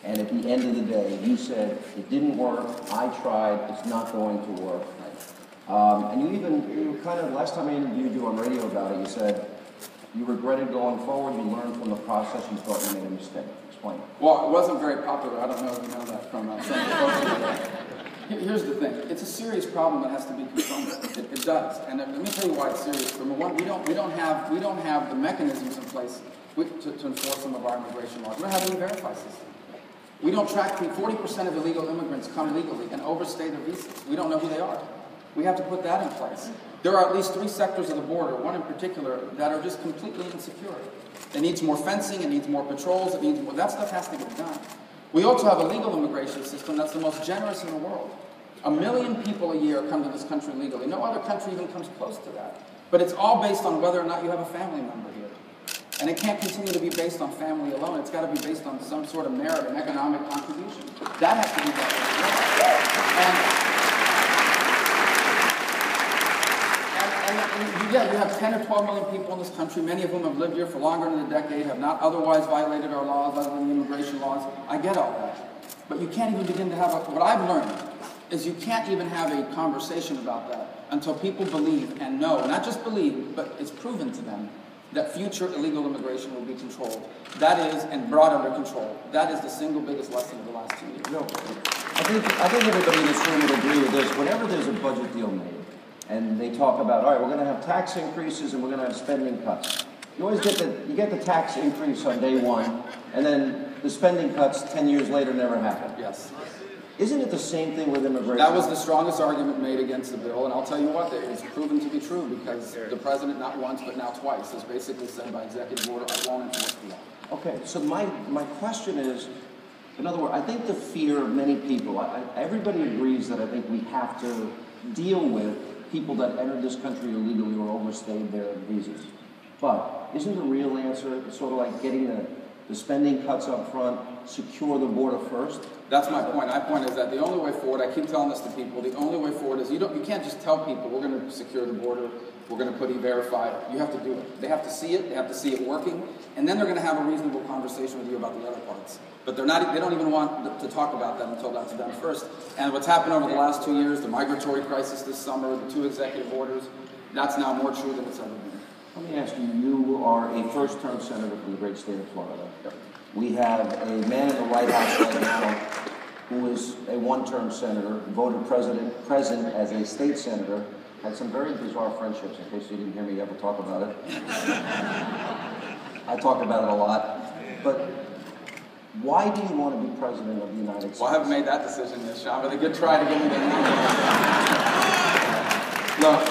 and at the end of the day, you said, it didn't work, I tried, it's not going to work. And you kind of, last time I interviewed you on radio about it, you said you regretted going forward, you learned from the process, you thought you made a mistake. Explain. Well, it wasn't very popular. I don't know if you know that from some of the folks. Here's the thing. It's a serious problem that has to be confronted. It does. And let me tell you why it's serious. Number one, we don't have the mechanisms in place to enforce some of our immigration laws. We don't have any verify system. We don't track 40% of illegal immigrants come legally and overstay their visas. We don't know who they are. We have to put that in place. There are at least 3 sectors of the border, one in particular, that are just completely insecure. It needs more fencing, it needs more patrols, it needs more, that stuff has to get done. We also have a legal immigration system that's the most generous in the world. 1 million people a year come to this country legally. No other country even comes close to that. But it's all based on whether or not you have a family member here. And it can't continue to be based on family alone. It's got to be based on some sort of merit and economic contribution. That has to be done. And yeah, you have 10 or 12 million people in this country, many of whom have lived here for longer than a decade, have not otherwise violated our laws other than the immigration laws. I get all that. But you can't even begin to have what I've learned is you can't even have a conversation about that until people believe and know, not just believe, but it's proven to them that future illegal immigration will be controlled. That is, and brought under control. That is the single biggest lesson of the last 2 years. No, I think everybody in this room would agree with this. Whenever there's a budget deal made, and they talk about, all right, we're going to have tax increases and we're going to have spending cuts. You always get the tax increase on day one, and then the spending cuts 10 years later never happen. Yes. Isn't it the same thing with immigration? That was the strongest argument made against the bill, and I'll tell you what, it's proven to be true because the president, not once but now twice, has basically said by executive order, I won't enforce the law. Okay, so my question is, in other words, I think the fear of many people, everybody agrees that I think we have to deal with people that entered this country illegally or overstayed their visas. But isn't the real answer sort of like getting the spending cuts up front, secure the border first? That's my point. My point is that the only way forward, I keep telling this to people, the only way forward is you can't just tell people we're going to secure the border, we're going to put E-Verify. You have to do it. They have to see it, they have to see it working, and then they're going to have a reasonable conversation with you about the other parts. But they don't even want to talk about that until that's done first. And what's happened over the last 2 years, the migratory crisis this summer, the 2 executive orders, that's now more true than it's ever been. Let me ask you, you are a first-term senator from the great state of Florida. Yep. We have a man in the White House right now who is a one-term senator, voted present as a state senator, had some very bizarre friendships, in case you didn't hear me ever talk about it. I talk about it a lot. But why do you want to be president of the United States? Well, I haven't made that decision yet, Sean, but a good try to get me there. Look,